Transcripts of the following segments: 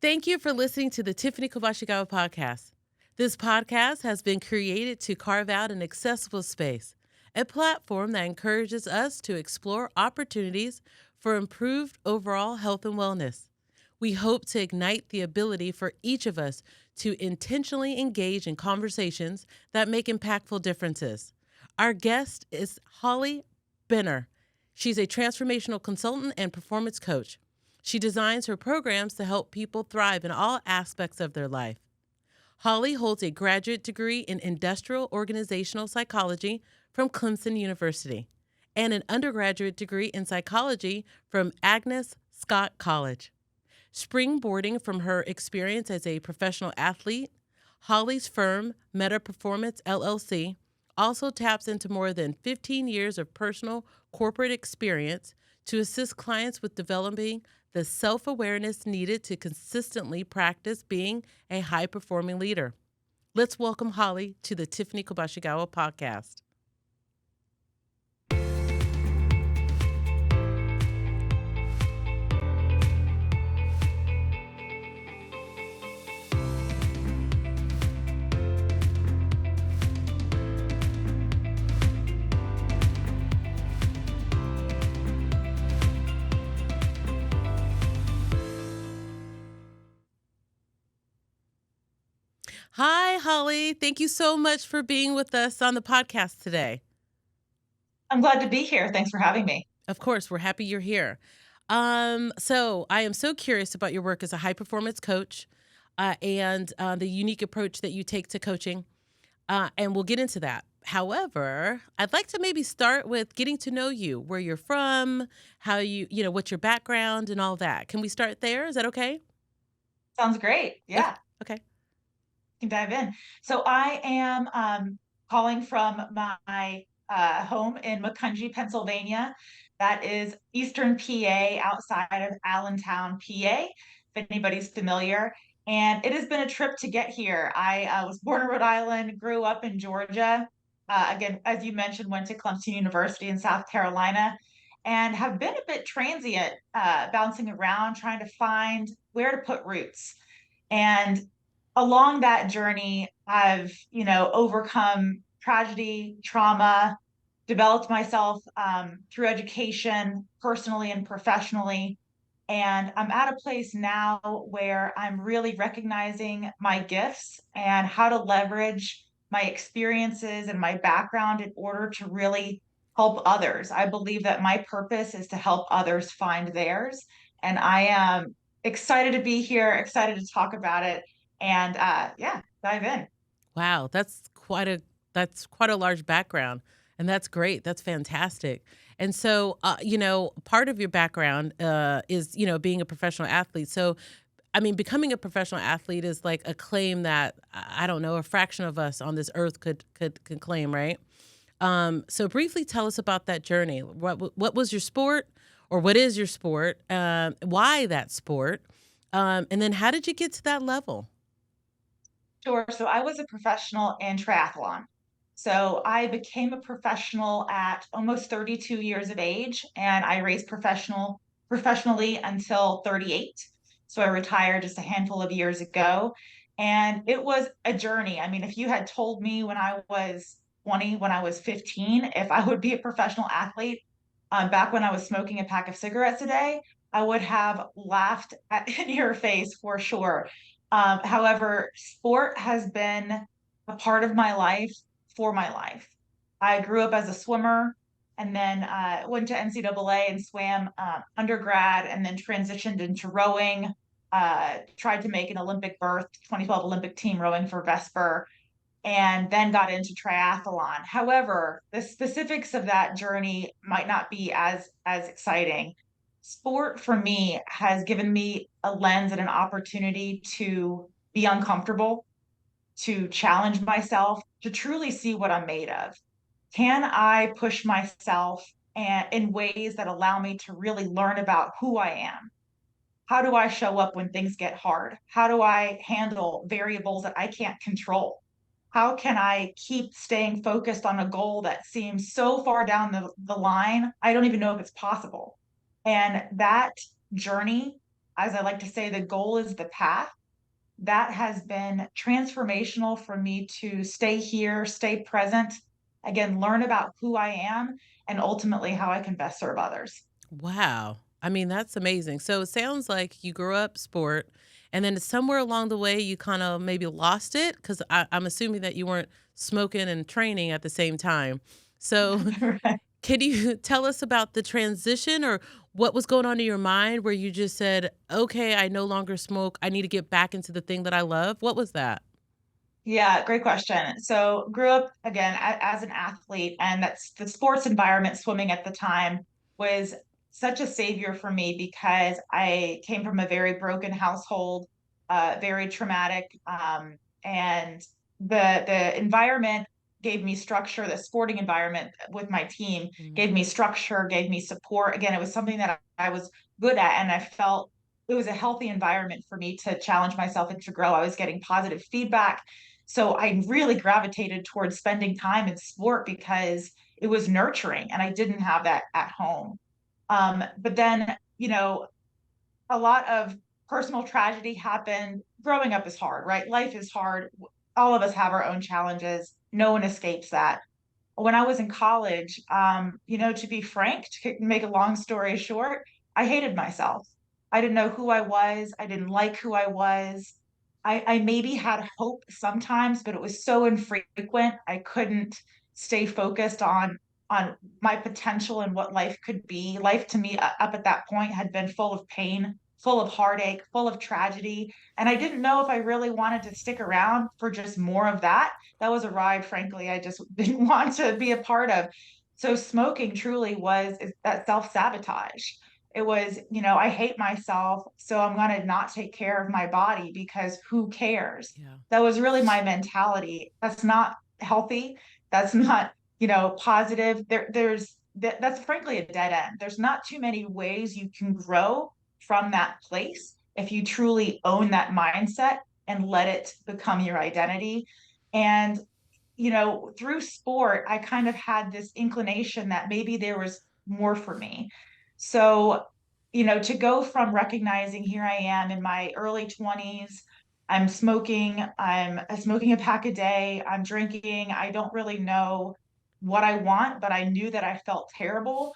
Thank you for listening to the Tiffany Kobashigawa podcast. This podcast has been created to carve out an accessible space, a platform that encourages us to explore opportunities for improved overall health and wellness. We hope to ignite the ability for each of us to intentionally engage in conversations that make impactful differences. Our guest is Holly Benner. She's a transformational consultant and performance coach. She designs her programs to help people thrive in all aspects of their life. Holly holds a graduate degree in industrial organizational psychology from Clemson University and an undergraduate degree in psychology from Agnes Scott College. Springboarding from her experience as a professional athlete, Holly's firm, Meta Performance LLC, also taps into more than 15 years of personal corporate experience to assist clients with developing the self-awareness needed to consistently practice being a high-performing leader. Let's welcome Holly to the Tiffany Kobashigawa podcast. Hi, Holly. Thank you so much for being with us on the podcast today. I'm glad to be here. Thanks for having me. Of course, we're happy you're here. So I am so curious about your work as a high performance coach and the unique approach that you take to coaching, and we'll get into that. However, I'd like to maybe start with getting to know you, where you're from, how what's your background and all that. Can we start there? Is that okay? Sounds great. Okay. Yeah, Okay. can dive in. So I am calling from my home in Macungie, Pennsylvania. That is Eastern PA, outside of Allentown, PA, if anybody's familiar. And it has been a trip to get here. I was born in Rhode Island, grew up in Georgia. Again, as you mentioned, went to Clemson University in South Carolina, and have been a bit transient, bouncing around, trying to find where to put roots. And along that journey, I've, overcome tragedy, trauma, developed myself through education, personally and professionally. And I'm at a place now where I'm really recognizing my gifts and how to leverage my experiences and my background in order to really help others. I believe that my purpose is to help others find theirs. And I am excited to be here, excited to talk about it. And yeah, dive in. Wow, that's quite a large background, and that's great. That's fantastic. And so, part of your background is being a professional athlete. So, I mean, becoming a professional athlete is like a claim that I don't know a fraction of us on this earth could claim, right? So, briefly tell us about that journey. What was your sport, or what is your sport? Why that sport? And then how did you get to that level? Sure. So I was a professional in triathlon. So I became a professional at almost 32 years of age, and I raced professionally until 38. So I retired just a handful of years ago, and it was a journey. I mean, if you had told me when I was 20, when I was 15, if I would be a professional athlete, back when I was smoking a pack of cigarettes a day, I would have laughed in your face for sure. However, sport has been a part of my life for my life. I grew up as a swimmer, and then went to NCAA and swam undergrad, and then transitioned into rowing. Tried to make an Olympic berth, 2012 Olympic team rowing for Vesper, and then got into triathlon. However, the specifics of that journey might not be as exciting. Sport for me has given me a lens and an opportunity to be uncomfortable, to challenge myself, to truly see what I'm made of. Can I push myself in ways that allow me to really learn about who I am? How do I show up when things get hard? How do I handle variables that I can't control? How can I keep staying focused on a goal that seems so far down the line? I don't even know if it's possible. And that journey as I like to say, the goal is the path. That has been transformational for me to stay here, stay present, again, learn about who I am and ultimately how I can best serve others. Wow. I mean, that's amazing. So it sounds like you grew up sport, and then somewhere along the way, you kind of maybe lost it because I'm assuming that you weren't smoking and training at the same time. So Right. can you tell us about the transition or what was going on in your mind where you just said, okay, I no longer smoke. I need to get back into the thing that I love? What was that? Yeah, great question. So, grew up again as an athlete, and that's the sports environment, swimming at the time was such a savior for me because I came from a very broken household, very traumatic, and the environment gave me structure. The sporting environment with my team Mm, gave me structure, gave me support. Again, it was something that I was good at, and I felt it was a healthy environment for me to challenge myself and to grow. I was getting positive feedback, so I really gravitated towards spending time in sport because it was nurturing and I didn't have that at home. But then, a lot of personal tragedy happened. Growing up is hard, right? Life is hard. All of us have our own challenges. No one escapes that. When I was in college, to be frank, to make a long story short, I hated myself. I didn't know who I was. I didn't like who I was. I maybe had hope sometimes, but it was so infrequent. I couldn't stay focused on my potential and what life could be. Life to me up at that point had been full of pain, full of heartache, full of tragedy, and I didn't know if I really wanted to stick around for just more of that. That was a ride, frankly, I just didn't want to be a part of. So smoking truly was that self-sabotage. It was, I hate myself, so I'm going to not take care of my body because who cares? yeah. That was really my mentality. That's not healthy. That's not, positive. That's frankly a dead end. There's not too many ways you can grow from that place if you truly own that mindset and let it become your identity. And through sport, I kind of had this inclination that maybe there was more for me. So, to go from recognizing here I am in my early 20s, I'm smoking a pack a day, I'm drinking, I don't really know what I want, but I knew that I felt terrible.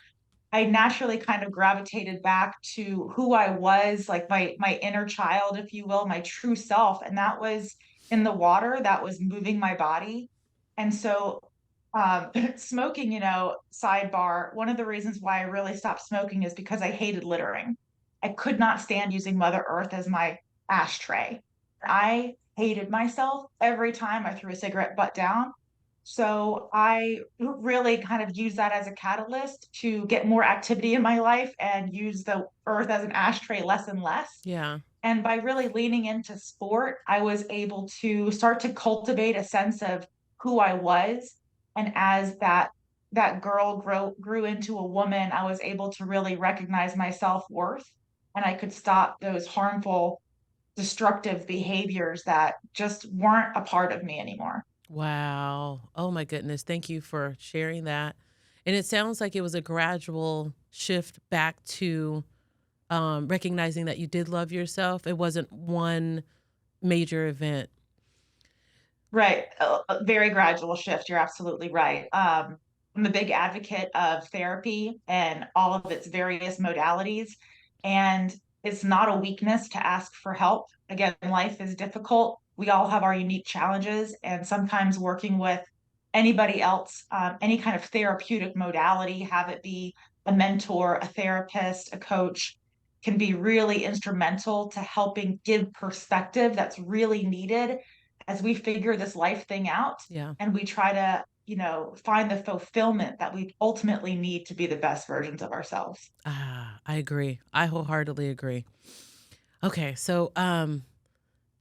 I naturally kind of gravitated back to who I was, like my inner child, if you will, my true self, and that was in the water, that was moving my body. And so, smoking, sidebar, one of the reasons why I really stopped smoking is because I hated littering. I could not stand using Mother Earth as my ashtray. I hated myself every time I threw a cigarette butt down. So I really kind of use that as a catalyst to get more activity in my life and use the earth as an ashtray less and less. Yeah. And by really leaning into sport, I was able to start to cultivate a sense of who I was. And as that girl grew into a woman, I was able to really recognize my self-worth and I could stop those harmful, destructive behaviors that just weren't a part of me anymore. Wow. Oh my goodness. Thank you for sharing that. And it sounds like it was a gradual shift back to recognizing that you did love yourself. It wasn't one major event. Right. A very gradual shift. You're absolutely right. I'm a big advocate of therapy and all of its various modalities. And it's not a weakness to ask for help. Again, life is difficult. We all have our unique challenges. And sometimes working with anybody else, any kind of therapeutic modality, have it be a mentor, a therapist, a coach, can be really instrumental to helping give perspective that's really needed as we figure this life thing out Yeah. and we try to, find the fulfillment that we ultimately need to be the best versions of ourselves. Ah, I agree. I wholeheartedly agree. Okay, so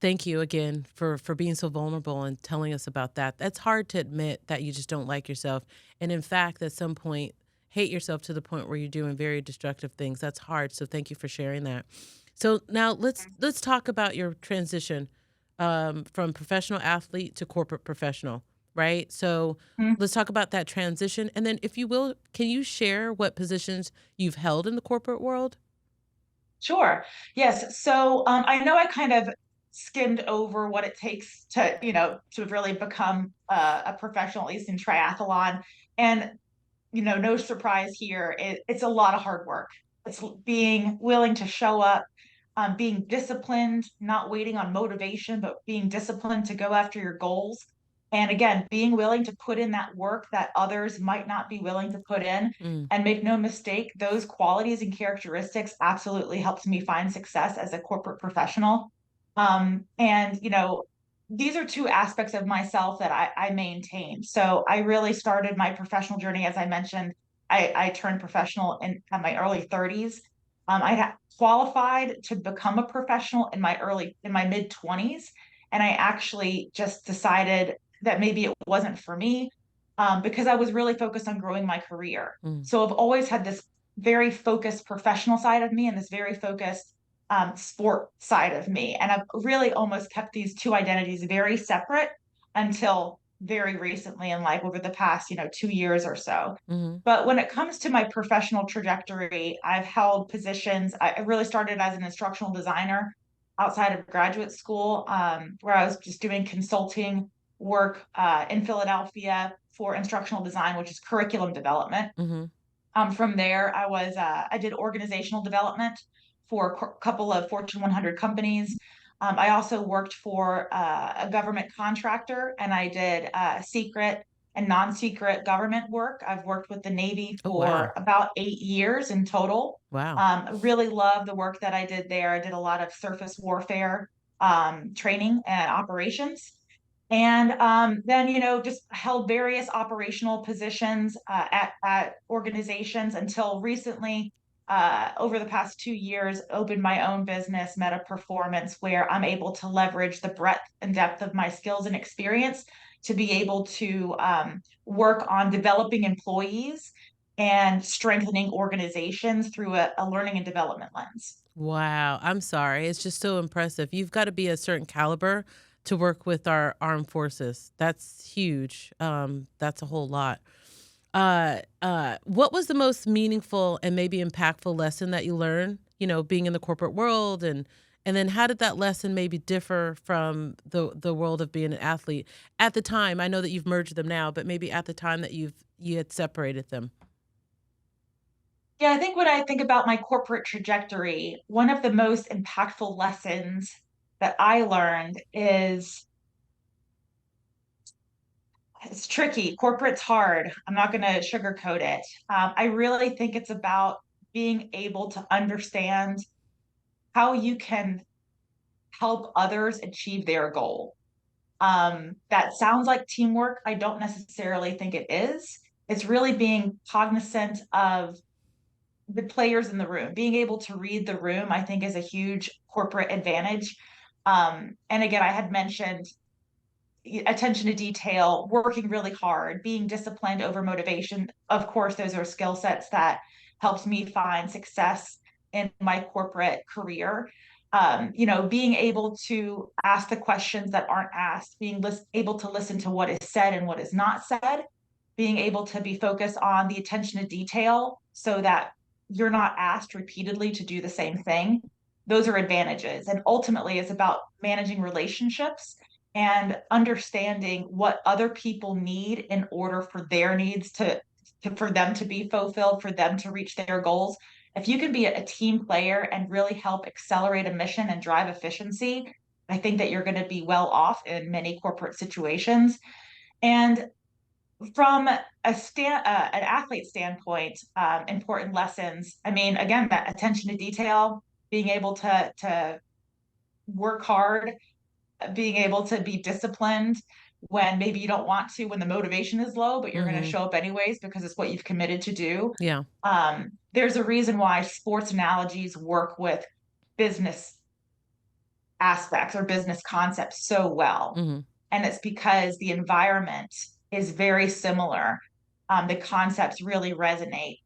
thank you again for being so vulnerable and telling us about that. That's hard to admit that you just don't like yourself, and in fact, at some point, hate yourself to the point where you're doing very destructive things. That's hard. So thank you for sharing that. So now let's talk about your transition from professional athlete to corporate professional, right? So Mhm. let's talk about that transition, and then if you will, can you share what positions you've held in the corporate world? Sure. Yes. So I know I kind of skimmed over what it takes to, to really become a professional, at least in triathlon. And no surprise here. It's a lot of hard work. It's being willing to show up, being disciplined, not waiting on motivation, but being disciplined to go after your goals. And again, being willing to put in that work that others might not be willing to put in. Mm, And make no mistake, those qualities and characteristics absolutely helps me find success as a corporate professional. And, these are two aspects of myself that I maintain. So I really started my professional journey, as I mentioned. I turned professional in my early 30s. Qualified to become a professional in my mid 20s, and I actually just decided that maybe it wasn't for me, because I was really focused on growing my career. mm, So I've always had this very focused professional side of me and this very focused sport side of me. And I've really almost kept these two identities very separate until very recently in life, over the past, 2 years or so. mm-hmm. But when it comes to my professional trajectory, I've held positions. I really started as an instructional designer outside of graduate school, where I was just doing consulting work in Philadelphia for instructional design, which is curriculum development. Mm-hmm. From there, I did organizational development for a couple of Fortune 100 companies. I also worked for a government contractor, and I did secret and non-secret government work. I've worked with the Navy Oh, for wow. about 8 years in total. Wow. Really love the work that I did there. I did a lot of surface warfare training and operations. And then, just held various operational positions at organizations until recently, over the past 2 years, opened my own business, Meta Performance, where I'm able to leverage the breadth and depth of my skills and experience to be able to work on developing employees and strengthening organizations through a learning and development lens. Wow, I'm sorry. It's just so impressive. You've got to be a certain caliber to work with our armed forces. That's huge. That's a whole lot. What was the most meaningful and maybe impactful lesson that you learned, being in the corporate world, and then how did that lesson maybe differ from the world of being an athlete at the time? I know that you've merged them now, but maybe at the time that you had separated them. Yeah, I think when I think about my corporate trajectory, one of the most impactful lessons that I learned is it's tricky. Corporate's hard. I'm not going to sugarcoat it. I really think it's about being able to understand how you can help others achieve their goal. That sounds like teamwork. I don't necessarily think it is. It's really being cognizant of the players in the room. Being able to read the room, I think, is a huge corporate advantage. And again, I had mentioned attention to detail, working really hard, being disciplined over motivation. Of course, those are skill sets that helps me find success in my corporate career. Being able to ask the questions that aren't asked, being able to listen to what is said and what is not said, being able to be focused on the attention to detail so that you're not asked repeatedly to do the same thing. Those are advantages. And ultimately, it's about managing relationships and understanding what other people need in order for their needs for them to be fulfilled, for them to reach their goals. If you can be a team player and really help accelerate a mission and drive efficiency, I think that you're going to be well off in many corporate situations. And from an athlete standpoint, important lessons. I mean, again, that attention to detail, being able to work hard, being able to be disciplined when maybe you don't want to, when the motivation is low, but you're going to Mhm. show up anyways because it's what you've committed to do. Yeah. There's a reason why sports analogies work with business aspects or business concepts so well. Mhm. And it's because the environment is very similar. The concepts really resonate.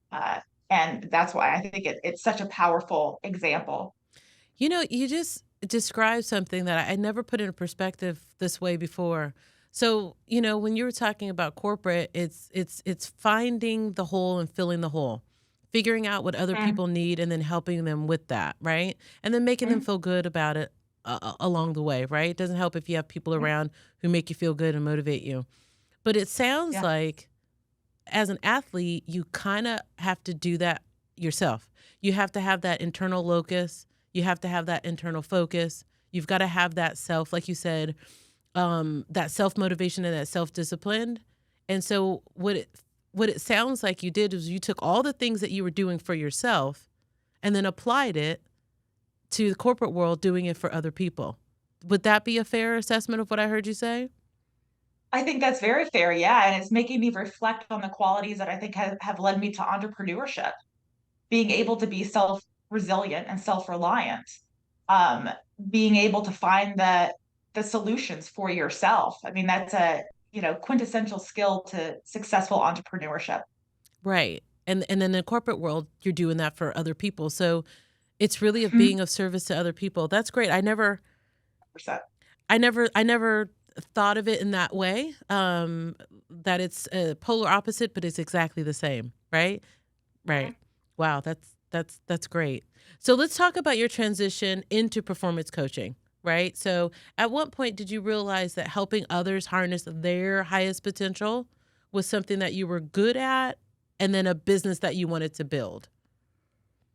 And that's why I think it's such a powerful example. You just described something that I never put in perspective this way before. So, when you were talking about corporate, it's finding the hole and filling the hole. figuring out what other Mm, people need and then helping them with that, right? And then making them mm, feel good about it along the way, right? It doesn't help if you have people mm, around who make you feel good and motivate you. But it sounds yeah. like as an athlete, you kind of have to do that yourself. You have to have that internal locus. You have to have that internal focus. You've got to have that self, like you said, that self motivation and that self discipline. And so what it sounds like you did is you took all the things that you were doing for yourself and then applied it to the corporate world, doing it for other people. Would that be a fair assessment of what I heard you say? I think that's very fair, yeah, and it's making me reflect on the qualities that I think have led me to entrepreneurship. Being able to be self-resilient and self-reliant, um, being able to find the solutions for yourself. I mean, that's a, quintessential skill to successful entrepreneurship. Right. And then in the corporate world, you're doing that for other people. So it's really of Mhm. being of service to other people. That's great. Percent. I never thought of it in that way. That it's a polar opposite, but it's exactly the same, right? Right. Mhm. Wow, that's great. So let's talk about your transition into performance coaching, right? So at what point did you realize that helping others harness their highest potential was something that you were good at and then a business that you wanted to build?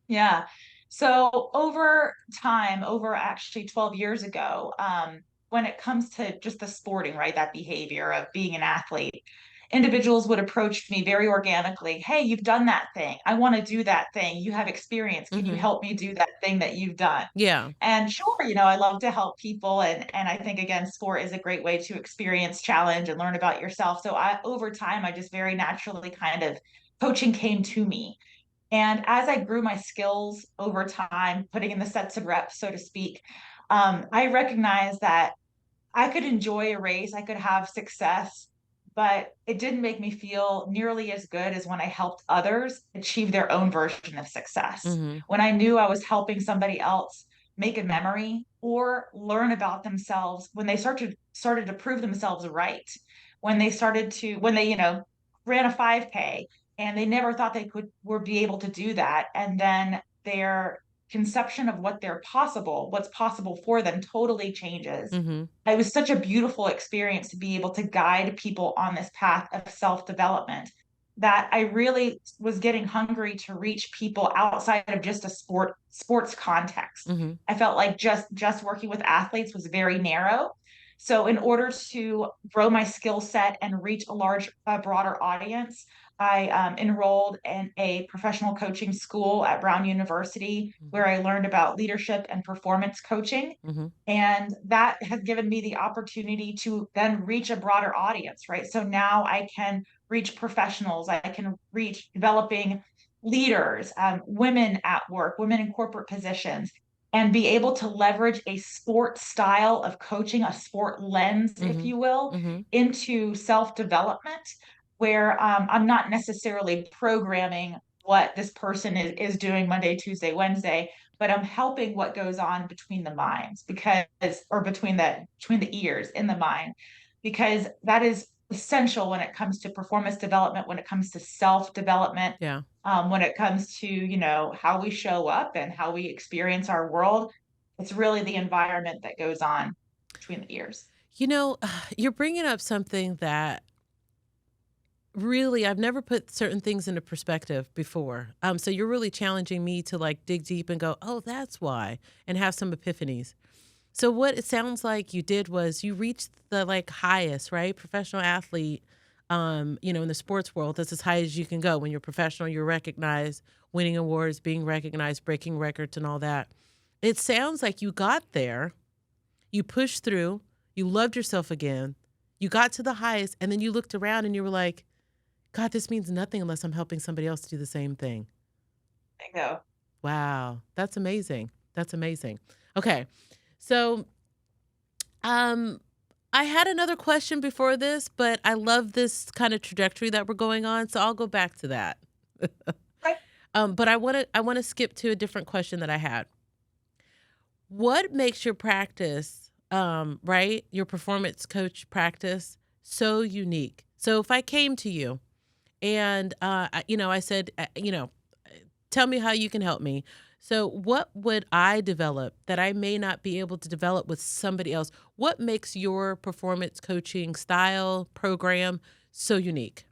Yeah. So over time, over actually 12 years ago, when it comes to just the sporting, right, that behavior of being an athlete, individuals would approach me very organically. Hey, you've done that thing. I want to do that thing. You have experience. Can you Mhm. help me do that thing that you've done? Yeah. And sure, I love to help people, and I think again, sport is a great way to experience challenge and learn about yourself. So I over time, I just very naturally kind of coaching came to me. And as I grew my skills over time, putting in the sets of reps, so to speak, I recognized that I could enjoy a race, I could have success, but it didn't make me feel nearly as good as when I helped others achieve their own version of success. Mhm. When I knew I was helping somebody else make a memory or learn about themselves, when they started to prove themselves right, when they, ran a 5K and they never thought they could were be able to do that. And then their conception of what's possible for them totally changes. Mhm. It was such a beautiful experience to be able to guide people on this path of self-development that I really was getting hungry to reach people outside of just a sports context. Mhm. I felt like just working with athletes was very narrow. So in order to grow my skill set and reach a broader audience, I enrolled in a professional coaching school at Brown University Mhm. where I learned about leadership and performance coaching. Mhm. And that has given me the opportunity to then reach a broader audience, right? So now I can reach professionals, I can reach developing leaders, women at work, women in corporate positions, and be able to leverage a sport style of coaching, a sport lens, if Mhm. you will, Mhm. into self development, where I'm not necessarily programming what this person is doing Monday, Tuesday, Wednesday, but I'm helping what goes on between the minds because, or between the ears in the mind, because that is essential when it comes to performance development, when it comes to self development, Yeah. when it comes to how we show up and how we experience our world. It's really the environment that goes on between the ears. You know, you're bringing up something that really I've never put certain things into perspective before. So you're really challenging me to like dig deep and go, "Oh, that's why," and have some epiphanies. So what it sounds like you did was you reached the like highest, right? Professional athlete, in the sports world, that's as high as you can go. When you're professional, you're recognized, winning awards, being recognized, breaking records and all that. It sounds like you got there, you pushed through, you loved yourself again, you got to the highest, and then you looked around and you were like, God, this means nothing unless I'm helping somebody else do the same thing. Bingo. Wow, that's amazing. That's amazing. Okay. So, um I had another question before this, but I love this kind of trajectory that we're going on, so I'll go back to that. Right. But I want to skip to a different question that I had. What makes your practice, right, your performance coach practice so unique? So if I came to you and I said, tell me how you can help me. So, what would I develop that I may not be able to develop with somebody else? What makes your performance coaching style program so unique?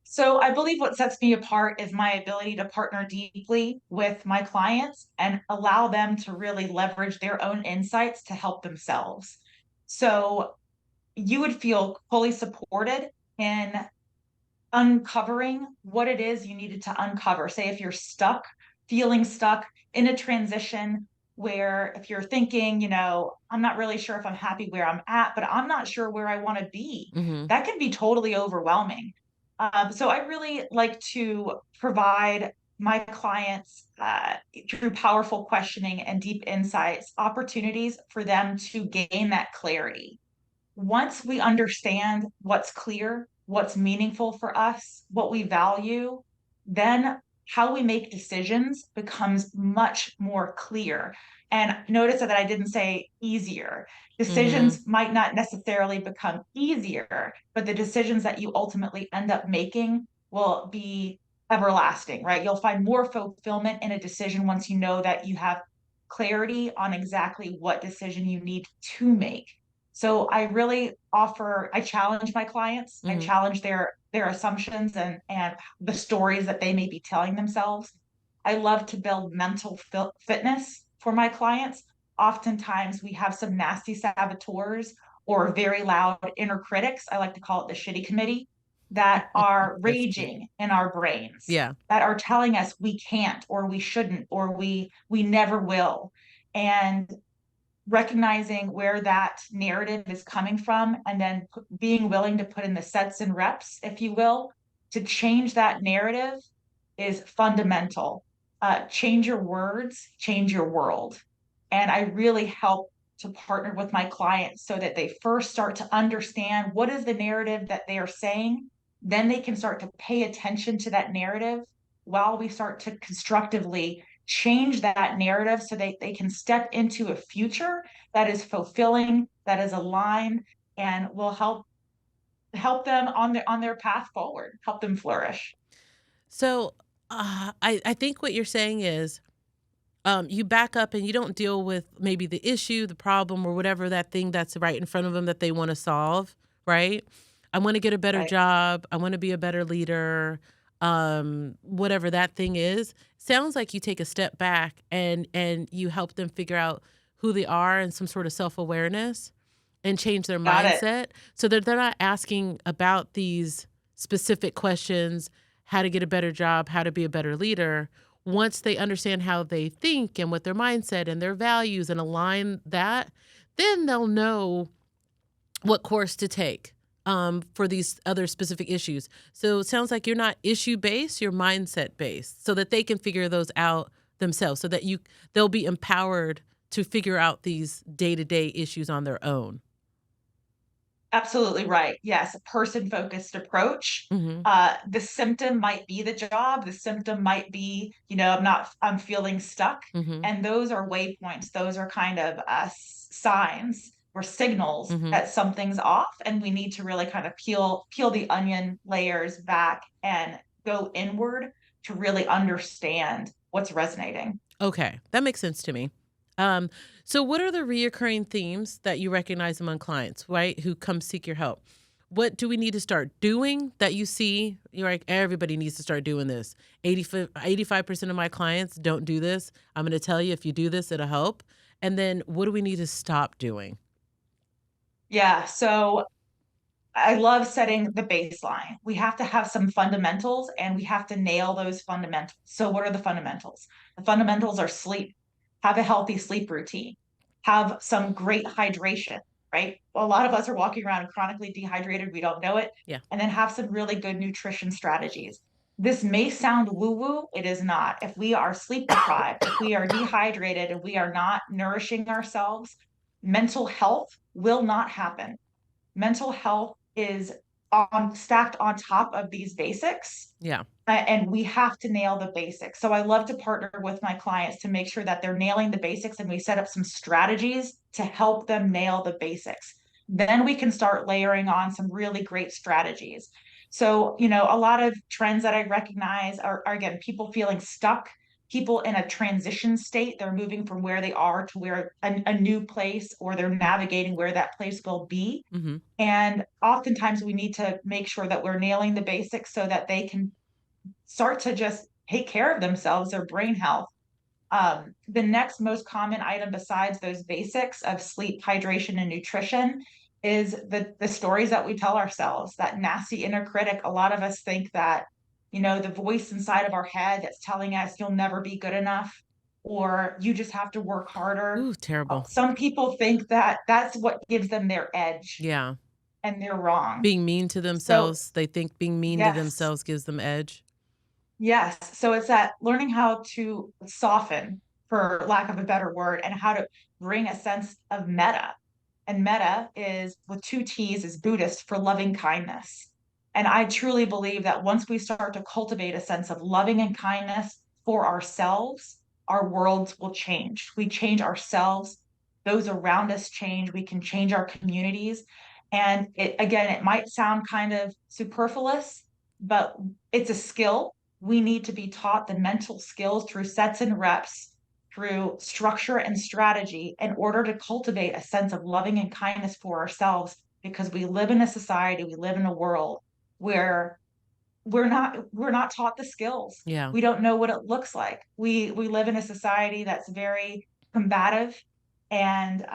So I believe what sets me apart is my ability to partner deeply with my clients and allow them to really leverage their own insights to help themselves. So you would feel fully supported in uncovering what it is you needed to uncover. Say if you're stuck, feeling stuck in a transition where if you're thinking, I'm not really sure if I'm happy where I'm at, but I'm not sure where I want to be, Mhm. that can be totally overwhelming. So I really like to provide my clients through powerful questioning and deep insights, opportunities for them to gain that clarity. Once we understand what's clear, what's meaningful for us, what we value, then how we make decisions becomes much more clear. And notice that I didn't say easier. Mhm. Decisions might not necessarily become easier, but the decisions that you ultimately end up making will be everlasting, right? You'll find more fulfillment in a decision once you know that you have clarity on exactly what decision you need to make. So I really I challenge my clients, I Mhm. challenge their assumptions and the stories that they may be telling themselves. I love to build fitness for my clients. Oftentimes we have some nasty saboteurs or very loud inner critics. I like to call it the shitty committee that are That's cute. raging in our brains, Yeah. that are telling us we can't or we shouldn't or we never will. And recognizing where that narrative is coming from and then being willing to put in the sets and reps, if you will, to change that narrative is fundamental. Change your words, change your world. And I really help to partner with my clients so that they first start to understand what is the narrative that they are saying. Then they can start to pay attention to that narrative while we start to constructively change that narrative so they can step into a future that is fulfilling, that is aligned, and will help them on their path forward, help them flourish. So, I think what you're saying is, you back up and you don't deal with maybe the issue, the problem, or whatever that thing that's right in front of them that they want to solve, right? I want to get a better Right. job. I want to be a better leader. Whatever that thing is, sounds like you take a step back and you help them figure out who they are and some sort of self awareness and change their Got it. mindset so that they're not asking about these specific questions, how to get a better job, how to be a better leader. Once they understand how they think and what their mindset and their values and align that, then they'll know what course to take for these other specific issues. So it sounds like you're not issue based, you're mindset based, so that they can figure those out themselves, so that they'll be empowered to figure out these day to day issues on their own. Absolutely right. Yes, a person-focused approach. Hmm. The symptom might be the job. The symptom might be, I'm feeling stuck. Hmm. And those are waypoints. Those are kind of signs or signals Hmm. that something's off, and we need to really kind of peel the onion layers back and go inward to really understand what's resonating. Okay, that makes sense to me. Um, so what are the reoccurring themes that you recognize among clients, right, who come seek your help? What do we need to start doing that you see? You're like, everybody needs to start doing this. 85% of my clients don't do this. I'm going to tell you if you do this, it'll help. And then what do we need to stop doing? Yeah. So I love setting the baseline. We have to have some fundamentals and we have to nail those fundamentals. So, what are the fundamentals? The fundamentals are sleep, have a healthy sleep routine, have some great hydration, right? A lot of us are walking around chronically dehydrated, we don't know it, Yeah. and then have some really good nutrition strategies. This may sound woo woo, it is not. If we are sleep deprived, if we are dehydrated, if we are not nourishing ourselves, mental health will not happen. Mental health is stacked on top of these basics, Yeah. and we have to nail the basics. So I love to partner with my clients to make sure that they're nailing the basics and we set up some strategies to help them nail the basics. Then we can start layering on some really great strategies. So, a lot of trends that I recognize are again, people feeling stuck, people in a transition state. They're moving from where they are to where a new place, or they're navigating where that place will be. Mm-hmm. And oftentimes we need to make sure that we're nailing the basics so that they can start to just take care of themselves, their brain health. The next most common item besides those basics of sleep, hydration, and nutrition is the stories that we tell ourselves, that nasty inner critic. A lot of us think that, the voice inside of our head that's telling us you'll never be good enough, or you just have to work harder. Ooh, terrible. Some people think that that's what gives them their edge, Yeah. and they're wrong. Being mean to So, themselves. They think being mean to yes. themselves gives them edge. Yes. So it's that learning how to soften, for lack of a better word, and how to bring a sense of meta. And meta is, with two T's, is Buddhist for loving kindness. And I truly believe that once we start to cultivate a sense of loving and kindness for ourselves, our worlds will change. We change ourselves, those around us change, we can change our communities. And it might sound kind of superfluous, but it's a skill. We need to be taught the mental skills through sets and reps, through structure and strategy, in order to cultivate a sense of loving and kindness for ourselves, because we live in a society, we live in a world where we're not taught the skills. Yeah. We don't know what it looks like. We live in a society that's very combative and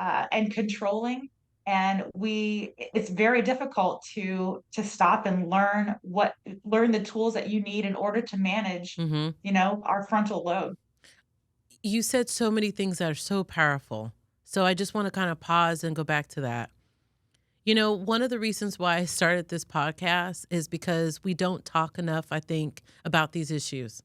controlling, and we it's very difficult to stop and learn the tools that you need in order to manage, Mm-hmm. our frontal lobe. You said so many things that are so powerful. So I just want to kind of pause and go back to that. One of the reasons why I started this podcast is because we don't talk enough, I think, about these issues,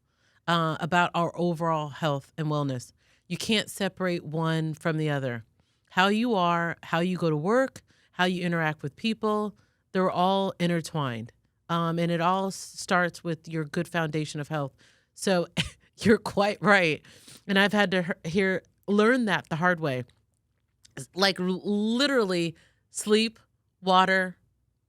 about our overall health and wellness. You can't separate one from the other. How you are, how you go to work, how you interact with people, they're all intertwined. And it all starts with your good foundation of health. So you're quite right. And I've had to learn that the hard way. Like literally sleep, water,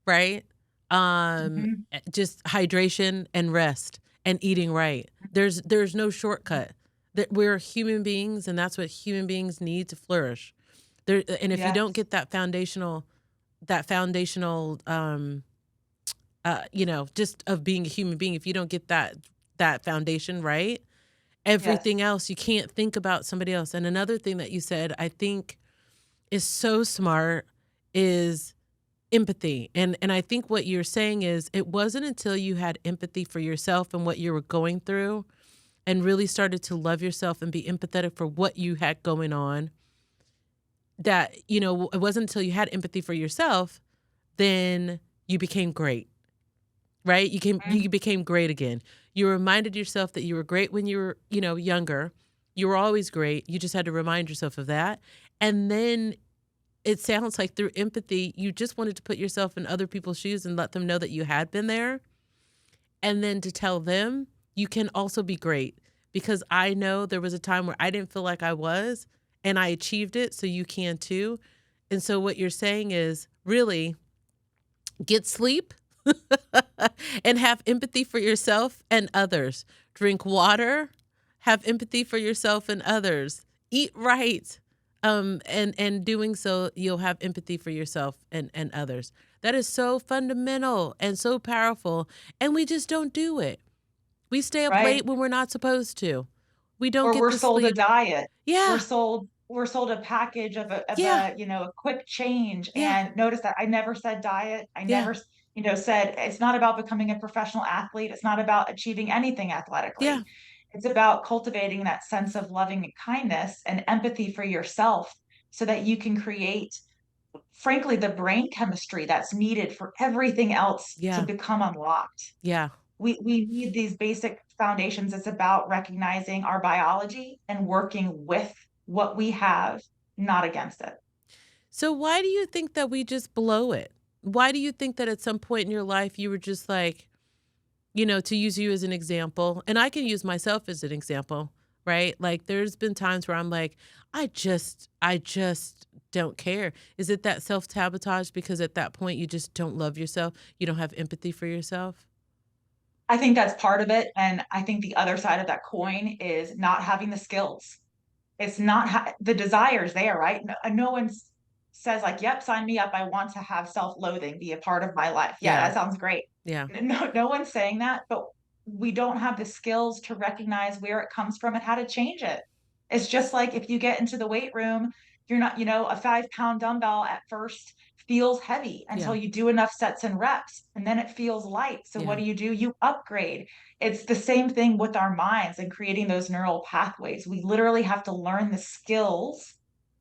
right? Mhm. Just hydration and rest and eating right. There's no shortcut. That we're human beings, and that's what human beings need to flourish. And if you don't Yes. get that foundational, just of being a human being, if you don't get that foundation right, Yes. everything else, you can't think about somebody else. And another thing that you said, I think is so smart, is empathy. And I think what you're saying is it wasn't until you had empathy for yourself and what you were going through, and really started to love yourself and be empathetic for what you had going on, that it wasn't until you had empathy for yourself, then you became great. Right? You Mhm. became great again. You reminded yourself that you were great when you were, younger. You were always great. You just had to remind yourself of that. And then it sounds like through empathy, you just wanted to put yourself in other people's shoes and let them know that you had been there. And then to tell them you can also be great, because I know there was a time where I didn't feel like I was, and I achieved it. So you can too. And so what you're saying is really get sleep and have empathy for yourself and others. Drink water, have empathy for yourself and others. Eat right. And doing so, you'll have empathy for yourself and others. That is so fundamental and so powerful. And we just don't do it. We stay up Right. late when we're not supposed to. We don't Or get we're the sold a sleep. diet. We're Yeah. sold we're sold a package Yeah. a quick change. Yeah. And notice that I never said diet. I Yeah. never, said it's not about becoming a professional athlete. It's not about achieving anything Yeah. athletically. It's about cultivating that sense of loving and kindness and empathy for yourself, so that you can create, frankly, the brain chemistry that's needed for everything else to Yeah. become unlocked. Yeah. We need these basic foundations. It's about recognizing our biology and working with what we have, not against it. So why do you think that we just blow it? Why do you think that at some point in your life you were just like, to use you as an example, and I can use myself as an example. right? Like there's been times where I'm like, I just don't care. Is it that self-sabotage because at that point you just don't love yourself? You don't have empathy for yourself? I think that's part of it. And I think the other side of that coin is not having the skills. It's not the desire's there, right? No one says like, "Yep, sign me up. I want to have self-loathing be a part of my life." Yeah, Yeah. that sounds great. Yeah. No one's saying that, but we don't have the skills to recognize where it comes from and how to change it. It's just like if you get into the weight room, you're not, a 5 pound dumbbell at first feels heavy until Yeah. you do enough sets and reps, and then it feels light. So what Yeah. do? You upgrade. It's the same thing with our minds and creating those neural pathways. We literally have to learn the skills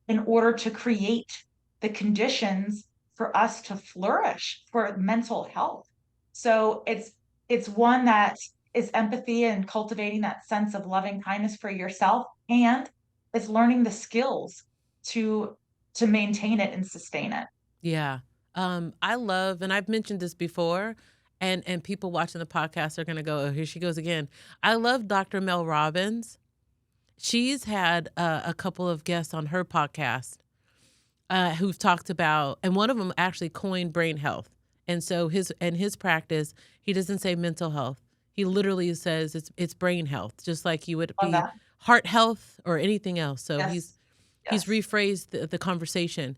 in order to create the conditions for us to flourish for mental health. So it's one that is empathy and cultivating that sense of loving kindness for yourself, and it's learning the skills to to maintain it and sustain it. Yeah. I love, and I've mentioned this before, and people watching the podcast are gonna go, "Oh, here she goes again." I love Dr. Mel Robbins. She's had a couple of guests on her podcast who've talked about, and one of them actually coined brain health. And so his practice, he doesn't say mental health. He literally says it's brain health, just like you would Love be that. heart health or anything else. So he's Yes. he's Yes. rephrased the conversation.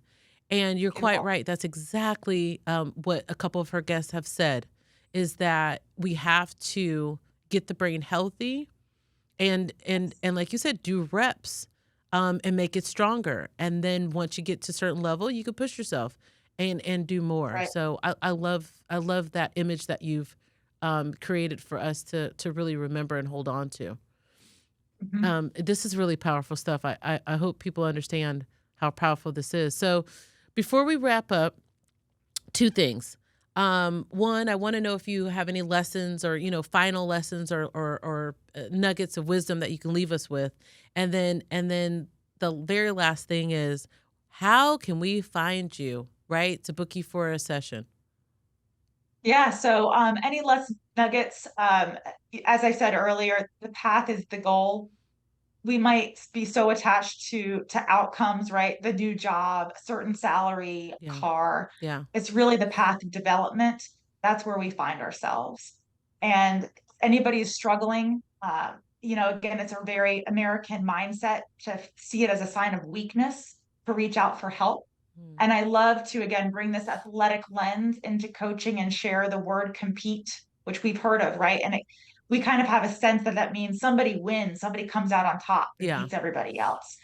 And you're quite Beautiful. right. That's exactly what a couple of her guests have said, is that we have to get the brain healthy and like you said, do reps, and make it stronger. And then once you get to a certain level, you can push yourself and do more. Right. So I love that image that you've created for us to really remember and hold on to. Mhm. This is really powerful stuff. I hope people understand how powerful this is. So before we wrap up, two things. One, I want to know if you have any lessons or final lessons or nuggets of wisdom that you can leave us with, and then the very last thing is, how can we find you, right, to book you for a session? Yeah, so any less nuggets, as I said earlier, the path is the goal. We might be so attached to outcomes, right? The new job, certain salary, Yeah, car. yeah, It's really the path of development. That's where we find ourselves. And anybody who's struggling, again, it's a very American mindset to see it as a sign of weakness to reach out for help. mm, And I love to, again, bring this athletic lens into coaching and share the word compete, which we've heard of, right? We kind of have a sense that that means somebody wins, somebody comes out on top and yeah, beats everybody else.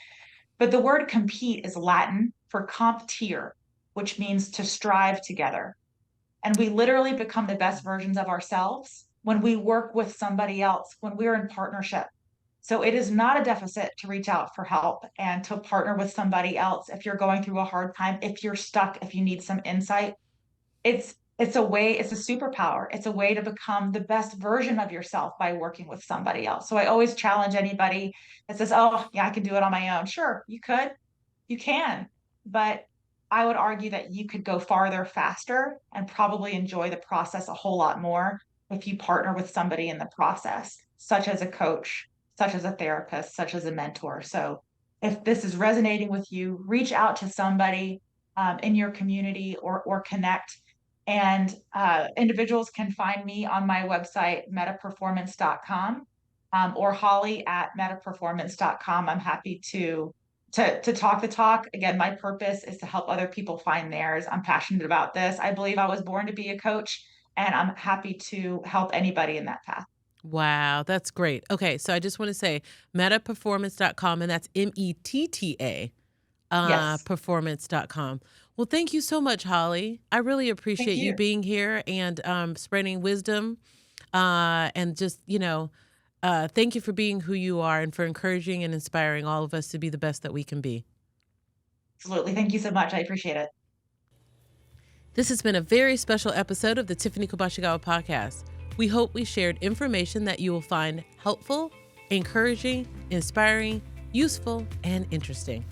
But the word compete is Latin for comptere, which means to strive together. And we literally become the best versions of ourselves when we work with somebody else, when we're in partnership. So it is not a deficit to reach out for help and to partner with somebody else if you're going through a hard time, if you're stuck, if you need some insight. It's a way, it's a superpower. It's a way to become the best version of yourself by working with somebody else. So I always challenge anybody that says, "Oh, yeah, I can do it on my own." Sure, you could. You can. But I would argue that you could go farther faster and probably enjoy the process a whole lot more if you partner with somebody in the process, such as a coach, such as a therapist, such as a mentor. So if this is resonating with you, reach out to somebody in your community or connect. And individuals can find me on my website, metaperformance.com, or Holly at metaperformance.com. I'm happy to talk the talk. Again, my purpose is to help other people find theirs. I'm passionate about this. I believe I was born to be a coach, and I'm happy to help anybody in that path. wow, that's great. Okay, so I just want to say metaperformance.com, and that's METTA Yes. performance.com. Well, thank you so much, Holly. I really Thank appreciate you you. being here and spreading wisdom, and just, thank you for being who you are and for encouraging and inspiring all of us to be the best that we can be. Absolutely. Thank you so much. I appreciate it. This has been a very special episode of the Tiffany Kobashigawa podcast. We hope we shared information that you will find helpful, encouraging, inspiring, useful, and interesting.